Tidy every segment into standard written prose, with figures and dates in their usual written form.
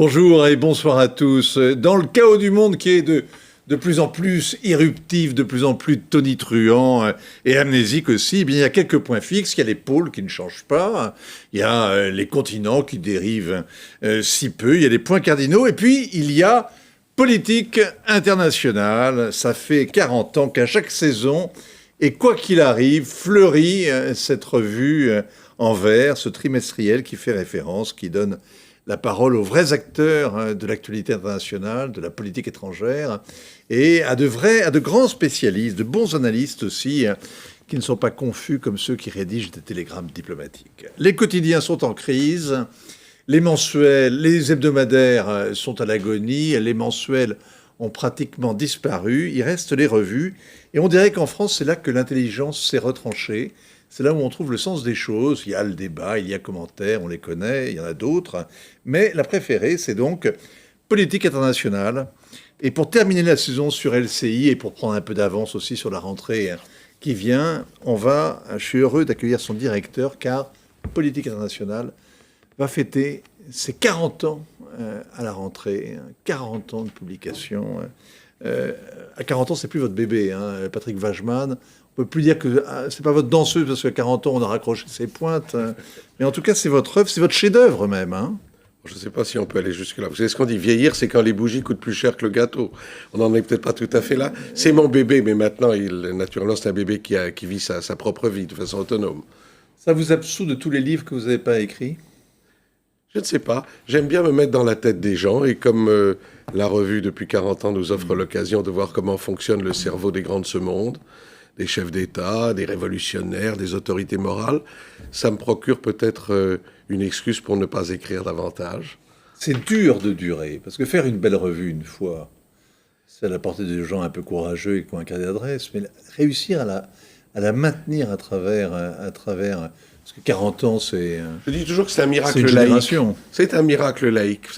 Bonjour et bonsoir à tous. Dans le chaos du monde qui est de plus en plus irruptif, de plus en plus tonitruant et amnésique aussi, eh bien, il y a quelques points fixes. Il y a les pôles qui ne changent pas, il y a les continents qui dérivent si peu, il y a des points cardinaux, et puis il y a politique internationale. Ça fait 40 ans qu'à chaque saison, et quoi qu'il arrive, fleurit cette revue en vert, ce trimestriel qui fait référence, qui donne la parole aux vrais acteurs de l'actualité internationale, de la politique étrangère, et à de grands spécialistes, de bons analystes aussi, qui ne sont pas confus comme ceux qui rédigent des télégrammes diplomatiques. Les quotidiens sont en crise, les mensuels, les hebdomadaires sont à l'agonie, les mensuels ont pratiquement disparu, il reste les revues, et on dirait qu'en France, c'est là que l'intelligence s'est retranchée. C'est là où on trouve le sens des choses. Il y a le débat, il y a commentaires, on les connaît, il y en a d'autres. Mais la préférée, c'est donc politique internationale. Et pour terminer la saison sur LCI et pour prendre un peu d'avance aussi sur la rentrée qui vient, je suis heureux d'accueillir son directeur car Politique internationale va fêter ses 40 ans à la rentrée. 40 ans de publication. À 40 ans, c'est plus votre bébé, hein, Patrick Wajman. On ne peut plus dire que c'est pas votre danseuse parce qu'à 40 ans, on a raccroché ses pointes. Mais en tout cas, c'est votre œuvre, c'est votre chef-d'œuvre même. Hein. Je ne sais pas si on peut aller jusque-là. Vous savez ce qu'on dit, vieillir, c'est quand les bougies coûtent plus cher que le gâteau. On n'en est peut-être pas tout à fait là. C'est mon bébé, mais maintenant, naturellement, c'est un bébé qui vit sa propre vie de façon autonome. Ça vous absout de tous les livres que vous n'avez pas écrits ? Je ne sais pas. J'aime bien me mettre dans la tête des gens. Et comme la revue, depuis 40 ans, nous offre l'occasion de voir comment fonctionne le cerveau des grands de ce monde, des chefs d'État, des révolutionnaires, des autorités morales, ça me procure peut-être une excuse pour ne pas écrire davantage. C'est dur de durer, parce que faire une belle revue une fois, c'est à la portée de gens un peu courageux et qui ont un carnet d'adresse, mais réussir à la maintenir à travers parce que 40 ans, c'est... Je dis toujours que c'est un miracle laïque. C'est un miracle laïque.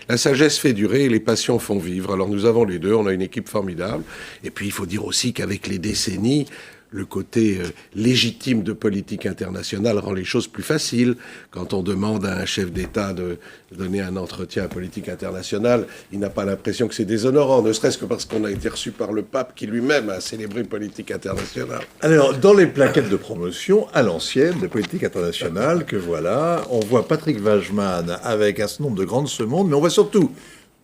La sagesse fait durer et les passions font vivre. Alors nous avons les deux, on a une équipe formidable. Et puis il faut dire aussi qu'avec les décennies, le côté légitime de politique internationale rend les choses plus faciles. Quand on demande à un chef d'État de donner un entretien à politique internationale, il n'a pas l'impression que c'est déshonorant, ne serait-ce que parce qu'on a été reçu par le pape qui lui-même a célébré politique internationale. Alors, dans les plaquettes de promotion à l'ancienne de politique internationale, que voilà, on voit Patrick Wajman avec un certain nombre de grands de ce monde, mais on voit surtout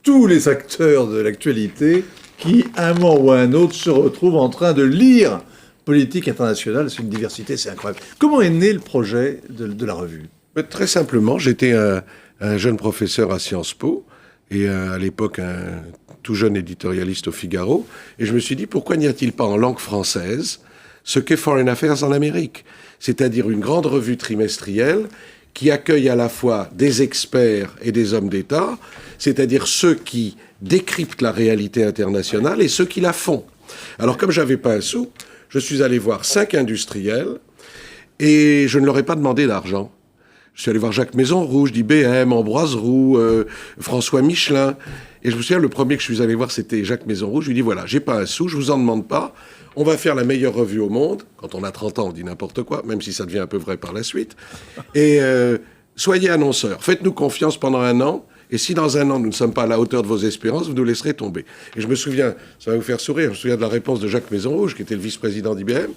tous les acteurs de l'actualité qui, à un moment ou à un autre, se retrouvent en train de lire politique internationale. C'est une diversité, c'est incroyable. Comment est né le projet de la revue ? Très simplement, j'étais un jeune professeur à Sciences Po et à l'époque un tout jeune éditorialiste au Figaro. Et je me suis dit, pourquoi n'y a-t-il pas en langue française ce qu'est Foreign Affairs en Amérique ? C'est-à-dire une grande revue trimestrielle qui accueille à la fois des experts et des hommes d'État, c'est-à-dire ceux qui décryptent la réalité internationale et ceux qui la font. Alors comme j'avais pas un sou, je suis allé voir 5 industriels et je ne leur ai pas demandé d'argent. Je suis allé voir Jacques Maison-Rouge, d'IBM, Ambroise Roux, François Michelin. Et je me souviens, le premier que je suis allé voir, c'était Jacques Maison-Rouge. Je lui ai dit, voilà, j'ai pas un sou, je vous en demande pas. On va faire la meilleure revue au monde. Quand on a 30 ans, on dit n'importe quoi, même si ça devient un peu vrai par la suite. Et soyez annonceurs. Faites-nous confiance pendant 1 an. Et si dans 1 an, nous ne sommes pas à la hauteur de vos espérances, vous nous laisserez tomber. Et je me souviens, ça va vous faire sourire, je me souviens de la réponse de Jacques Maison-Rouge, qui était le vice-président d'IBM,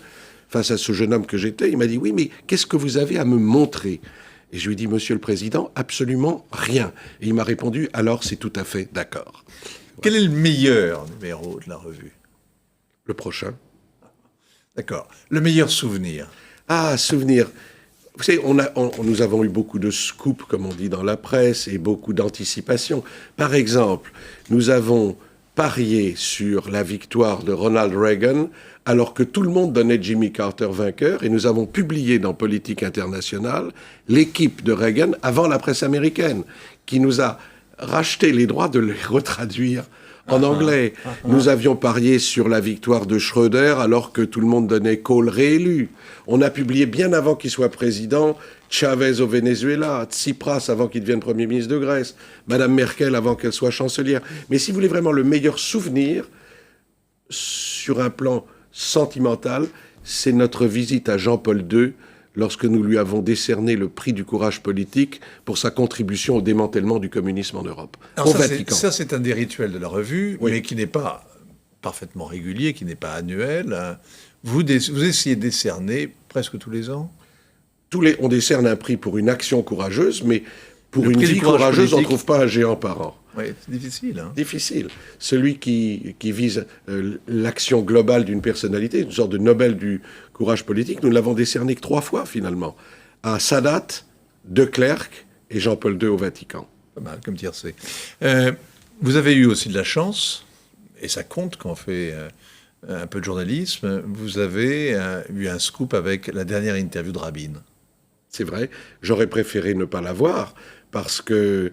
face à ce jeune homme que j'étais. Il m'a dit, oui, mais qu'est-ce que vous avez à me montrer ? Et je lui ai dit, Monsieur le Président, absolument rien. Et il m'a répondu, alors c'est tout à fait d'accord. Quel est le meilleur numéro de la revue ? Le prochain. D'accord. Le meilleur souvenir ? Ah, souvenir. Vous savez, nous avons eu beaucoup de scoops, comme on dit dans la presse, et beaucoup d'anticipation. Par exemple, nous avons parié sur la victoire de Ronald Reagan, alors que tout le monde donnait Jimmy Carter vainqueur, et nous avons publié dans Politique internationale l'équipe de Reagan avant la presse américaine, qui nous a racheté les droits de les retraduire en anglais. Nous avions parié sur la victoire de Schröder alors que tout le monde donnait Kohl réélu. On a publié bien avant qu'il soit président Chavez au Venezuela, Tsipras avant qu'il devienne Premier ministre de Grèce, Madame Merkel avant qu'elle soit chancelière. Mais si vous voulez vraiment le meilleur souvenir, sur un plan sentimental, c'est notre visite à Jean-Paul II lorsque nous lui avons décerné le prix du courage politique pour sa contribution au démantèlement du communisme en Europe, Alors au ça, Vatican. c'est un des rituels de la revue, Oui. mais qui n'est pas parfaitement régulier, qui n'est pas annuel. Vous essayez de décerner presque tous les ans? On décerne un prix pour une action courageuse, mais pour Le une prix du vie courage courageuse, on ne politique. trouve pas un géant par an. Oui, c'est difficile. Hein. Difficile. Celui qui vise l'action globale d'une personnalité, une sorte de Nobel du courage politique, nous ne l'avons décerné que 3 fois, finalement. À Sadat, De Klerk et Jean-Paul II au Vatican. Pas mal comme tiercé. Vous avez eu aussi de la chance, et ça compte quand on fait un peu de journalisme. Vous avez eu un scoop avec la dernière interview de Rabin. C'est vrai, j'aurais préféré ne pas l'avoir, parce que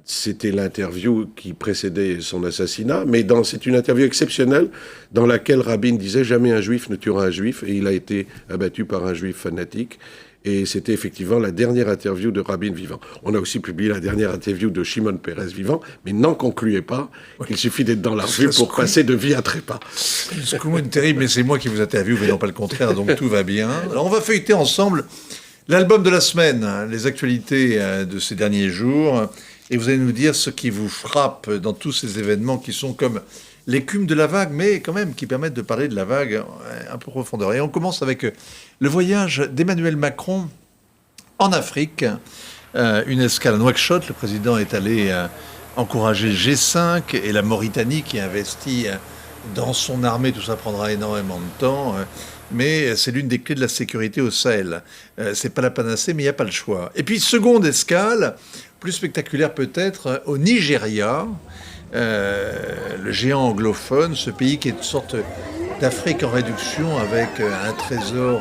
c'était l'interview qui précédait son assassinat, mais c'est une interview exceptionnelle dans laquelle Rabin disait « Jamais un juif ne tuera un juif », et il a été abattu par un juif fanatique. Et c'était effectivement la dernière interview de Rabin vivant. On a aussi publié la dernière interview de Shimon Peres vivant, mais n'en concluez pas qu'il suffit d'être dans la revue pour passer de vie à trépas. Le scoop est terrible, mais c'est moi qui vous interviewe, mais non pas le contraire, donc tout va bien. Alors on va feuilleter ensemble l'album de la semaine, les actualités de ces derniers jours, et vous allez nous dire ce qui vous frappe dans tous ces événements qui sont comme l'écume de la vague, mais quand même qui permettent de parler de la vague un peu profondeur. Et on commence avec le voyage d'Emmanuel Macron en Afrique, une escale à Nouakchott. Le président est allé encourager le G5 et la Mauritanie qui investit dans son armée. Tout ça prendra énormément de temps. Mais c'est l'une des clés de la sécurité au Sahel. C'est pas la panacée, mais il n'y a pas le choix. Et puis, seconde escale, plus spectaculaire peut-être, au Nigeria, le géant anglophone, ce pays qui est une sorte d'Afrique en réduction avec un trésor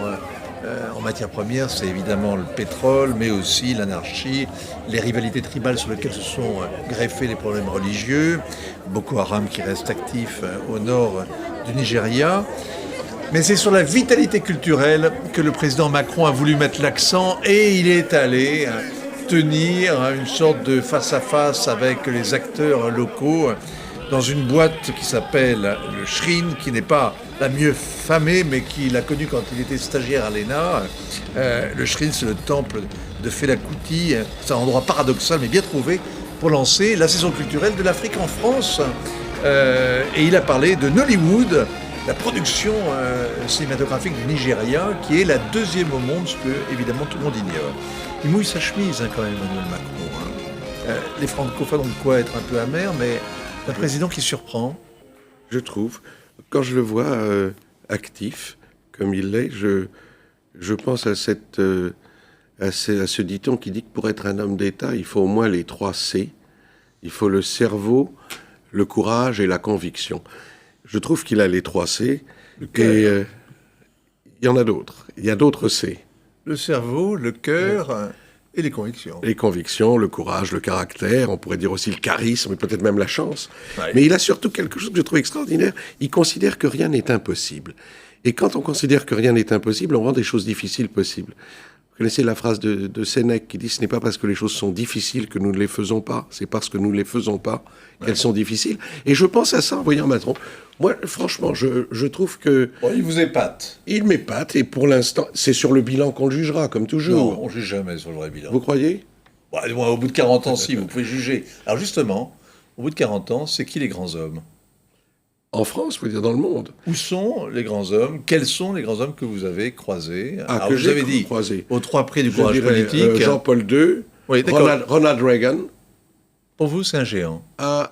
en matière première, c'est évidemment le pétrole, mais aussi l'anarchie, les rivalités tribales sur lesquelles se sont greffés les problèmes religieux, Boko Haram qui reste actif au nord du Nigeria. Mais c'est sur la vitalité culturelle que le président Macron a voulu mettre l'accent et il est allé tenir une sorte de face-à-face avec les acteurs locaux dans une boîte qui s'appelle le Shrine, qui n'est pas la mieux famée, mais qu'il a connu quand il était stagiaire à l'ENA. Le Shrine, c'est le temple de Fela Kuti. C'est un endroit paradoxal, mais bien trouvé, pour lancer la saison culturelle de l'Afrique en France. Et il a parlé de Nollywood, la production cinématographique du Nigeria, qui est la deuxième au monde, ce que, évidemment, tout le monde ignore. Il mouille sa chemise, quand même, Emmanuel Macron. Les francophones ont de quoi être un peu amers, mais un président qui surprend. Je trouve. Quand je le vois actif, comme il l'est, je pense à ce dicton qui dit que pour être un homme d'État, il faut au moins les 3 C. Il faut le cerveau, le courage et la conviction. Je trouve qu'il a les 3 C. Et il y en a d'autres. Il y a d'autres C. Le cerveau, le cœur et les convictions. Les convictions, le courage, le caractère, on pourrait dire aussi le charisme et peut-être même la chance. Ouais. Mais il a surtout quelque chose que je trouve extraordinaire. Il considère que rien n'est impossible. Et quand on considère que rien n'est impossible, on rend des choses difficiles possibles. Vous connaissez la phrase de Sénèque qui dit « Ce n'est pas parce que les choses sont difficiles que nous ne les faisons pas, c'est parce que nous ne les faisons pas qu'elles sont difficiles. » Et je pense à ça en voyant Macron. Moi, franchement, je trouve que... Bon, il vous épate. Il m'épate, et pour l'instant, c'est sur le bilan qu'on le jugera, comme toujours. Non, on ne juge jamais sur le vrai bilan. Vous croyez ? Bon, au bout de 40 ans, si, vous pouvez juger. Alors justement, au bout de 40 ans, c'est qui les grands hommes ? En France, vous dire dans le monde. Où sont les grands hommes ? Quels sont les grands hommes que vous avez croisés ? Alors, Que vous j'ai avez dit croisés. aux 3 prix du Je courage dirais, politique. Jean-Paul II, Oui, d'accord. Ronald Reagan. Pour vous, c'est un géant.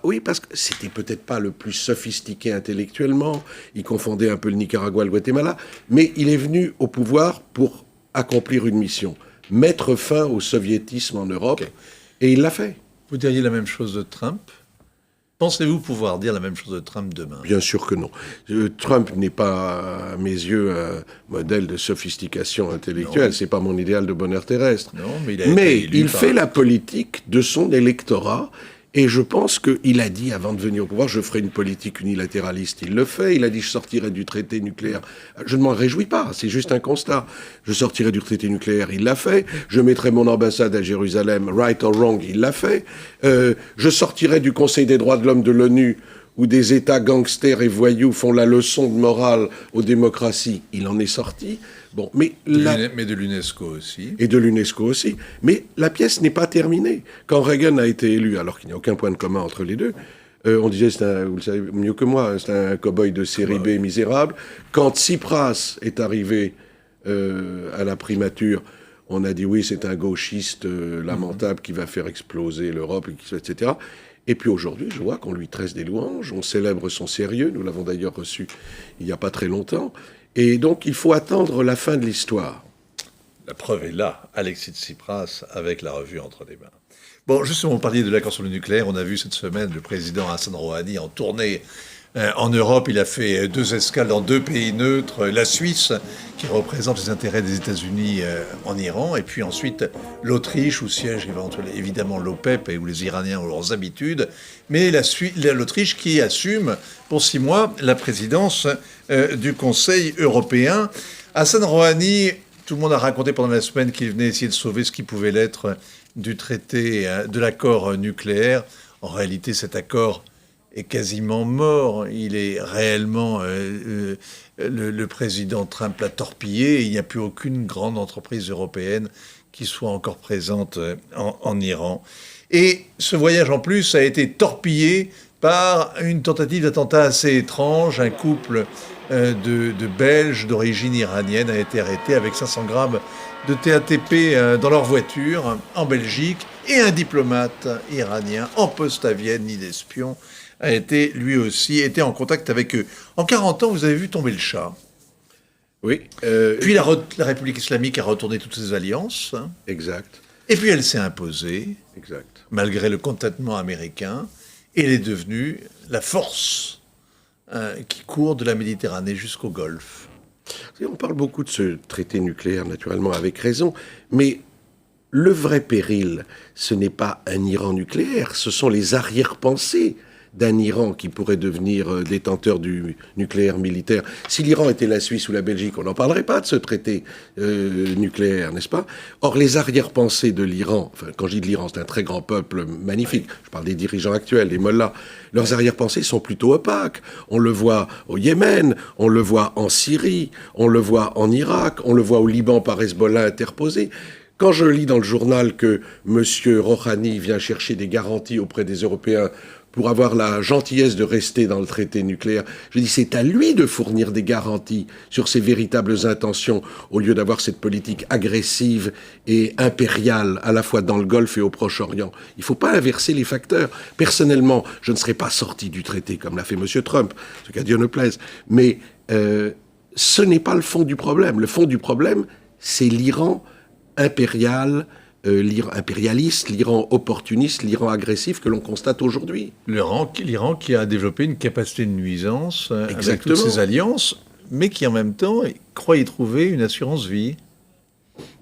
Oui, parce que c'était peut-être pas le plus sophistiqué intellectuellement. Il confondait un peu le Nicaragua et le Guatemala. Mais il est venu au pouvoir pour accomplir une mission. Mettre fin au soviétisme en Europe. Ok. Et il l'a fait. Vous diriez la même chose de Trump ? Pensez-vous pouvoir dire la même chose de Trump demain ? Bien sûr que non. Trump n'est pas, à mes yeux, un modèle de sophistication intellectuelle. C'est pas mon idéal de bonheur terrestre. Non, mais il a été élu il par- fait la politique de son électorat. Et je pense qu'il a dit, avant de venir au pouvoir, je ferai une politique unilatéraliste. Il le fait. Il a dit, je sortirai du traité nucléaire. Je ne m'en réjouis pas. C'est juste un constat. Je sortirai du traité nucléaire. Il l'a fait. Je mettrai mon ambassade à Jérusalem. Right or wrong, il l'a fait. Je sortirai du Conseil des droits de l'homme de l'ONU où des États gangsters et voyous font la leçon de morale aux démocraties, il en est sorti. Bon, mais de l'UNESCO aussi. Et de l'UNESCO aussi. Mais la pièce n'est pas terminée. Quand Reagan a été élu, alors qu'il n'y a aucun point de commun entre les deux, on disait, vous le savez mieux que moi, c'est un cow-boy de série B misérable. Quand Tsipras est arrivé à la primature, on a dit oui, c'est un gauchiste lamentable qui va faire exploser l'Europe, etc. Et puis aujourd'hui, je vois qu'on lui tresse des louanges, on célèbre son sérieux, nous l'avons d'ailleurs reçu il n'y a pas très longtemps. Et donc, il faut attendre la fin de l'histoire. La preuve est là, Alexis Tsipras avec la revue entre les mains. Bon, justement, on parlait de l'accord sur le nucléaire. On a vu cette semaine le président Hassan Rouhani en tournée en Europe. Il a fait 2 escales dans 2 pays neutres. La Suisse, qui représente les intérêts des États-Unis en Iran. Et puis ensuite, l'Autriche, où siège évidemment l'OPEP et où les Iraniens ont leurs habitudes. Mais l'Autriche qui assume pour 6 mois la présidence du Conseil européen. Hassan Rouhani, tout le monde a raconté pendant la semaine qu'il venait essayer de sauver ce qui pouvait l'être du traité, de l'accord nucléaire. En réalité, cet accord est quasiment mort. Il est réellement... le président Trump l'a torpillé et il n'y a plus aucune grande entreprise européenne qui soit encore présente en Iran. Et ce voyage, en plus, a été torpillé par une tentative d'attentat assez étrange. Un couple de Belges d'origine iranienne a été arrêté avec 500 grammes de TATP dans leur voiture en Belgique. Et un diplomate iranien en poste à Vienne, ni d'espion, a été lui aussi en contact avec eux. En 40 ans, vous avez vu tomber le Shah. Oui. Puis la République islamique a retourné toutes ses alliances. Exact. Et puis elle s'est imposée, Exact. malgré le contentement américain. Et elle est devenue la force qui court de la Méditerranée jusqu'au Golfe. On parle beaucoup de ce traité nucléaire, naturellement, avec raison, mais le vrai péril, ce n'est pas un Iran nucléaire, ce sont les arrière-pensées d'un Iran qui pourrait devenir détenteur du nucléaire militaire. Si l'Iran était la Suisse ou la Belgique, on n'en parlerait pas de ce traité nucléaire, n'est-ce pas? Or, les arrière-pensées de l'Iran, enfin, quand je dis de l'Iran, c'est un très grand peuple magnifique, je parle des dirigeants actuels, les mollahs, leurs arrière-pensées sont plutôt opaques. On le voit au Yémen, on le voit en Syrie, on le voit en Irak, on le voit au Liban par Hezbollah interposé. Quand je lis dans le journal que M. Rouhani vient chercher des garanties auprès des Européens pour avoir la gentillesse de rester dans le traité nucléaire, je dis c'est à lui de fournir des garanties sur ses véritables intentions au lieu d'avoir cette politique agressive et impériale à la fois dans le Golfe et au Proche-Orient. Il ne faut pas inverser les facteurs. Personnellement, je ne serais pas sorti du traité comme l'a fait M. Trump, ce qu'à Dieu ne plaise. Mais ce n'est pas le fond du problème. Le fond du problème, c'est l'Iran impérial, l'Iran impérialiste, l'Iran opportuniste, l'Iran agressif que l'on constate aujourd'hui. L'Iran qui a développé une capacité de nuisance avec toutes ses alliances, mais qui en même temps croit y trouver une assurance vie.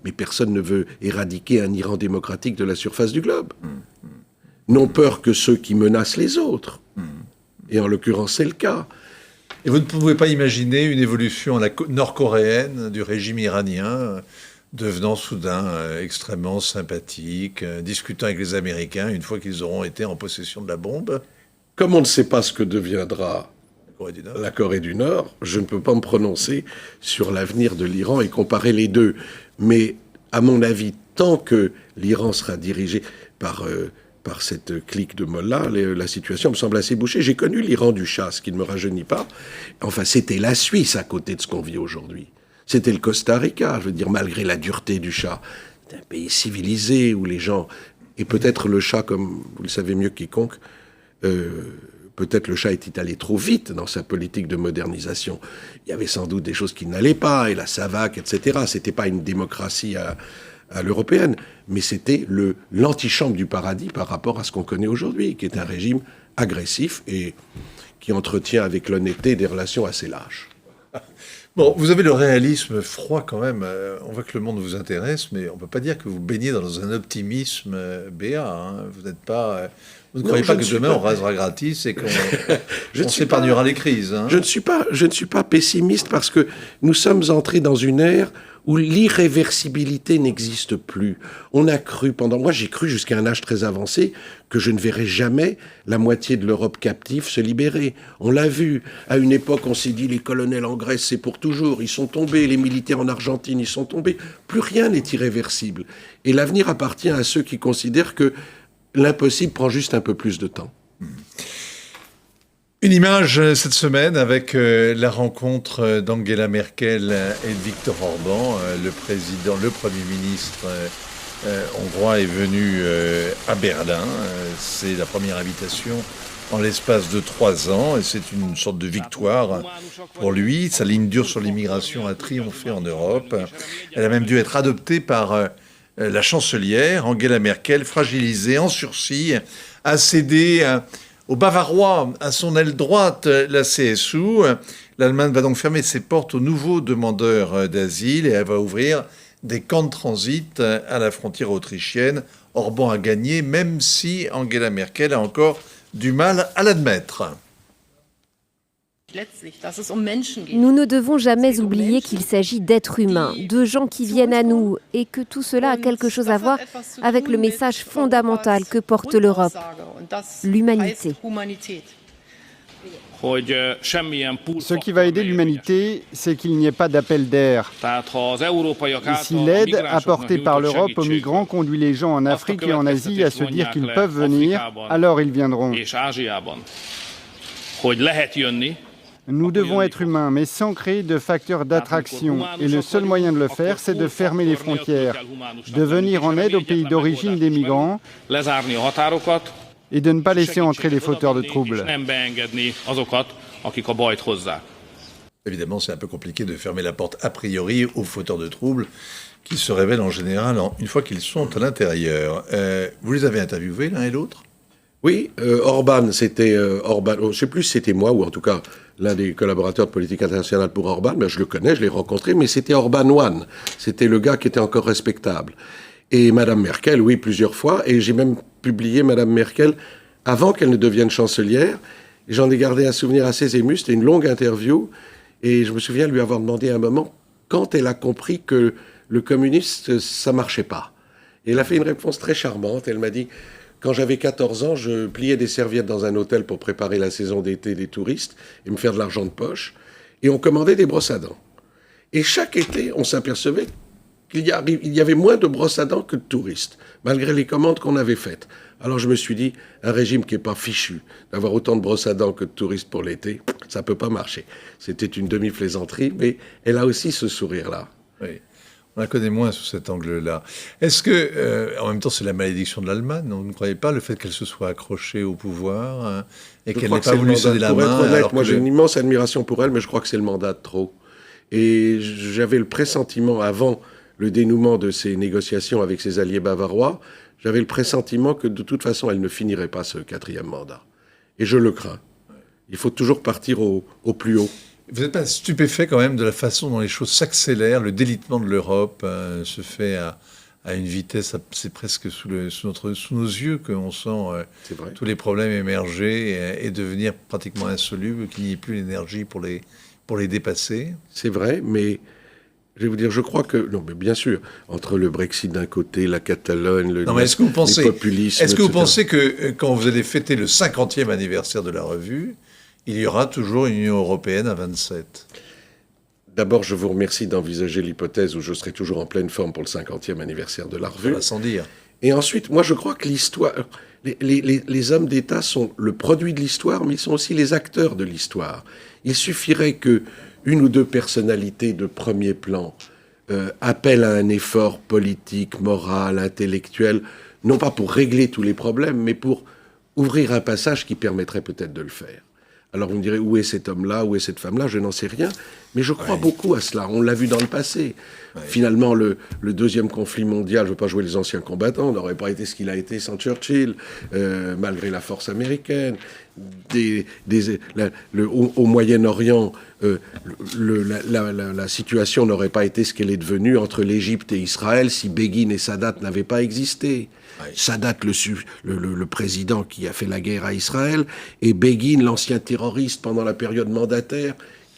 Mais personne ne veut éradiquer un Iran démocratique de la surface du globe. N'ont peur que ceux qui menacent les autres. Et en l'occurrence, c'est le cas. Et vous ne pouvez pas imaginer une évolution nord-coréenne du régime iranien devenant soudain extrêmement sympathique, discutant avec les Américains une fois qu'ils auront été en possession de la bombe? Comme on ne sait pas ce que deviendra la Corée du Nord, je ne peux pas me prononcer sur l'avenir de l'Iran et comparer les deux. Mais à mon avis, tant que l'Iran sera dirigé par cette clique de mollahs, la situation me semble assez bouchée. J'ai connu l'Iran du Shah, ce qui ne me rajeunit pas. Enfin, c'était la Suisse à côté de ce qu'on vit aujourd'hui. C'était le Costa Rica, je veux dire, malgré la dureté du Shah. C'est un pays civilisé où les gens... Et peut-être le Shah, comme vous le savez mieux que quiconque, peut-être le Shah est allé trop vite dans sa politique de modernisation. Il y avait sans doute des choses qui n'allaient pas, et la SAVAK, etc. C'était pas une démocratie à l'européenne, mais c'était l'antichambre du paradis par rapport à ce qu'on connaît aujourd'hui, qui est un régime agressif et qui entretient avec l'honnêteté des relations assez lâches. Bon, vous avez le réalisme froid quand même. On voit que le monde vous intéresse, mais on ne peut pas dire que vous baignez dans un optimisme béat. Hein. Vous n'êtes pas... Vous ne croyez pas que demain on rasera gratis et qu'on s'épargnera les crises. Hein. Je ne suis pas pessimiste parce que nous sommes entrés dans une ère où l'irréversibilité n'existe plus. On a cru moi j'ai cru jusqu'à un âge très avancé que je ne verrais jamais la moitié de l'Europe captive se libérer. On l'a vu. À une époque, on s'est dit les colonels en Grèce, c'est pour toujours. Ils sont tombés. Les militaires en Argentine, ils sont tombés. Plus rien n'est irréversible. Et l'avenir appartient à ceux qui considèrent que l'impossible prend juste un peu plus de temps. Une image cette semaine avec la rencontre d'Angela Merkel et de Viktor Orban. Le Premier ministre hongrois est venu à Berlin. C'est la première invitation en l'espace de 3 ans et c'est une sorte de victoire pour lui. Sa ligne dure sur l'immigration a triomphé en Europe. Elle a même dû être adoptée par la chancelière. Angela Merkel, fragilisée, en sursis, a cédé aux Bavarois, à son aile droite, la CSU. L'Allemagne va donc fermer ses portes aux nouveaux demandeurs d'asile et elle va ouvrir des camps de transit à la frontière autrichienne. Orban a gagné, même si Angela Merkel a encore du mal à l'admettre. Nous ne devons jamais oublier qu'il s'agit d'êtres humains, de gens qui viennent à nous, et que tout cela a quelque chose à voir avec le message fondamental que porte l'Europe, l'humanité. Ce qui va aider l'humanité, c'est qu'il n'y ait pas d'appel d'air. Et si l'aide apportée par l'Europe aux migrants conduit les gens en Afrique et en Asie à se dire qu'ils peuvent venir, alors ils viendront. Nous devons être humains, mais sans créer de facteurs d'attraction. Et le seul moyen de le faire, c'est de fermer les frontières, de venir en aide aux pays d'origine des migrants et de ne pas laisser entrer les fauteurs de troubles. Évidemment, c'est un peu compliqué de fermer la porte a priori aux fauteurs de troubles qui se révèlent en général une fois qu'ils sont à l'intérieur. Vous les avez interviewés l'un et l'autre ? Oui, Orban, c'était Orban. Je ne sais plus si c'était moi ou en tout cas l'un des collaborateurs de politique internationale pour Orban. Mais je le connais, je l'ai rencontré, mais c'était Orban One. C'était le gars qui était encore respectable. Et Madame Merkel, oui, plusieurs fois. Et j'ai même publié Madame Merkel avant qu'elle ne devienne chancelière. Et j'en ai gardé un souvenir assez ému. C'était une longue interview. Et je me souviens lui avoir demandé à un moment quand elle a compris que le communiste, ça marchait pas. Et elle a fait une réponse très charmante. Elle m'a dit... Quand j'avais 14 ans, je pliais des serviettes dans un hôtel pour préparer la saison d'été des touristes et me faire de l'argent de poche. Et on commandait des brosses à dents. Et chaque été, on s'apercevait qu'il y avait moins de brosses à dents que de touristes, malgré les commandes qu'on avait faites. Alors je me suis dit, un régime qui n'est pas fichu, d'avoir autant de brosses à dents que de touristes pour l'été, ça ne peut pas marcher. C'était une demi-plaisanterie, mais elle a aussi ce sourire-là. Oui. On la connaît moins sous cet angle-là. Est-ce que, en même temps, c'est la malédiction de l'Allemagne, non ? Vous ne croyez pas le fait qu'elle se soit accrochée au pouvoir et qu'elle n'ait pas voulu céder la main ? Pour être honnête, moi j'ai une immense admiration pour elle, mais je crois que c'est le mandat de trop. Et j'avais le pressentiment, avant le dénouement de ces négociations avec ses alliés bavarois, j'avais le pressentiment que de toute façon, elle ne finirait pas ce 4e mandat. Et je le crains. Il faut toujours partir au plus haut. Vous n'êtes pas stupéfait quand même de la façon dont les choses s'accélèrent, le délitement de l'Europe se fait à une vitesse, c'est presque sous nos yeux qu'on sent tous les problèmes émerger et devenir pratiquement insolubles, qu'il n'y ait plus l'énergie pour les dépasser. C'est vrai, mais je vais vous dire, je crois que... Non, mais bien sûr, entre le Brexit d'un côté, la Catalogne, les populismes... Est-ce que vous pensez que quand vous allez fêter le 50e anniversaire de la revue, il y aura toujours une Union européenne à 27 ? D'abord, je vous remercie d'envisager l'hypothèse où je serai toujours en pleine forme pour le 50e anniversaire de la revue. Sans dire. Et ensuite, moi, je crois que l'histoire... Les hommes d'État sont le produit de l'histoire, mais ils sont aussi les acteurs de l'histoire. Il suffirait que une ou deux personnalités de premier plan appellent à un effort politique, moral, intellectuel, non pas pour régler tous les problèmes, mais pour ouvrir un passage qui permettrait peut-être de le faire. Alors vous me direz, où est cet homme-là, où est cette femme-là ? Je n'en sais rien, mais je crois beaucoup à cela. On l'a vu dans le passé. Finalement, le deuxième conflit mondial, je ne veux pas jouer les anciens combattants, n'aurait pas été ce qu'il a été sans Churchill, malgré la force américaine. Au Moyen-Orient, la situation n'aurait pas été ce qu'elle est devenue entre l'Égypte et Israël si Begin et Sadat n'avaient pas existé. Sadat, le président qui a fait la guerre à Israël, et Begin, l'ancien terroriste pendant la période mandataire,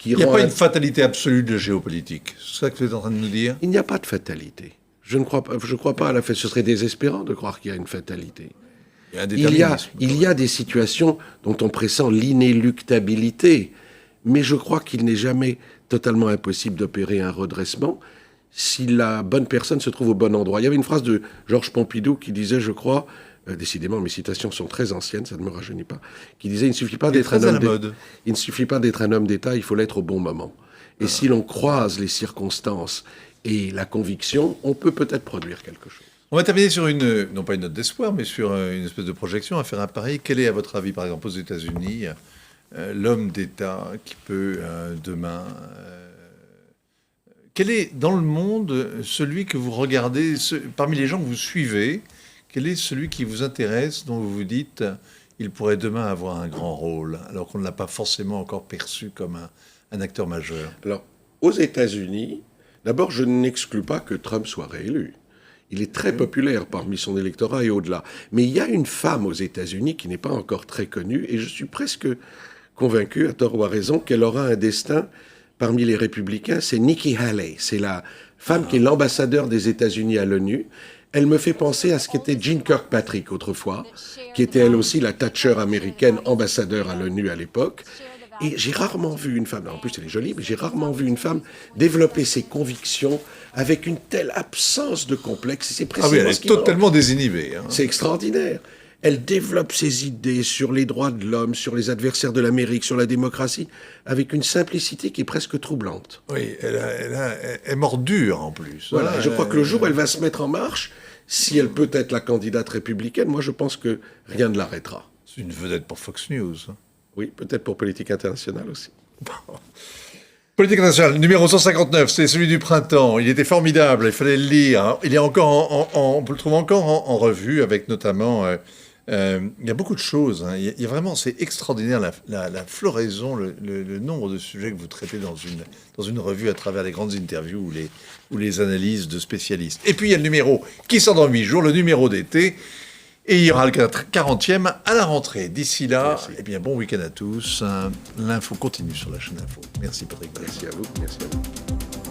Il n'y a pas une fatalité absolue de la géopolitique. C'est ça que vous êtes en train de nous dire? Il n'y a pas de fatalité. Je ne crois pas à la fatalité. Ce serait désespérant de croire qu'il y a une fatalité. Il y a des situations dont on pressent l'inéluctabilité, mais je crois qu'il n'est jamais totalement impossible d'opérer un redressement si la bonne personne se trouve au bon endroit. Il y avait une phrase de Georges Pompidou qui disait, je crois, décidément mes citations sont très anciennes, ça ne me rajeunit pas, qui disait, il ne suffit pas d'être un homme d'État, il faut l'être au bon moment. Et si l'on croise les circonstances et la conviction, on peut peut-être produire quelque chose. On va terminer sur non pas une note d'espoir, mais sur une espèce de projection, à faire un pari. Quel est, à votre avis, par exemple, aux États-Unis, l'homme d'État qui peut, demain... quel est, dans le monde, celui que vous regardez, parmi les gens que vous suivez, quel est celui qui vous intéresse, dont vous vous dites, il pourrait demain avoir un grand rôle, alors qu'on ne l'a pas forcément encore perçu comme un acteur majeur? Alors, aux États-Unis, d'abord, je n'exclus pas que Trump soit réélu. Il est très populaire parmi son électorat et au-delà. Mais il y a une femme aux États-Unis qui n'est pas encore très connue, et je suis presque convaincu, à tort ou à raison, qu'elle aura un destin parmi les républicains. C'est Nikki Haley. C'est la femme qui est l'ambassadeur des États-Unis à l'ONU. Elle me fait penser à ce qu'était Jeane Kirkpatrick autrefois, qui était elle aussi la Thatcher américaine, ambassadeur à l'ONU à l'époque. Et j'ai rarement vu une femme, en plus elle est jolie, mais j'ai rarement vu une femme développer ses convictions avec une telle absence de complexe. C'est précisément elle est totalement désinhibée. Hein. C'est extraordinaire. Elle développe ses idées sur les droits de l'homme, sur les adversaires de l'Amérique, sur la démocratie, avec une simplicité qui est presque troublante. Oui, elle est morte dure en plus. Voilà, je crois que le jour où elle va se mettre en marche, si elle peut être la candidate républicaine, moi je pense que rien ne l'arrêtera. C'est une vedette pour Fox News. Oui, peut-être pour Politique internationale aussi. Politique internationale, numéro 159, c'est celui du printemps. Il était formidable, il fallait le lire. Il est encore on le trouve encore en revue, avec notamment... il y a beaucoup de choses. Hein. Il y a vraiment, c'est extraordinaire la floraison, le nombre de sujets que vous traitez dans une revue à travers les grandes interviews ou les analyses de spécialistes. Et puis il y a le numéro qui sort dans 8 jours, le numéro d'été. Et il y aura le 40e à la rentrée. D'ici là, eh bien, bon week-end à tous. L'info continue sur la chaîne Info. Merci Patrick. Merci à vous. Merci à vous.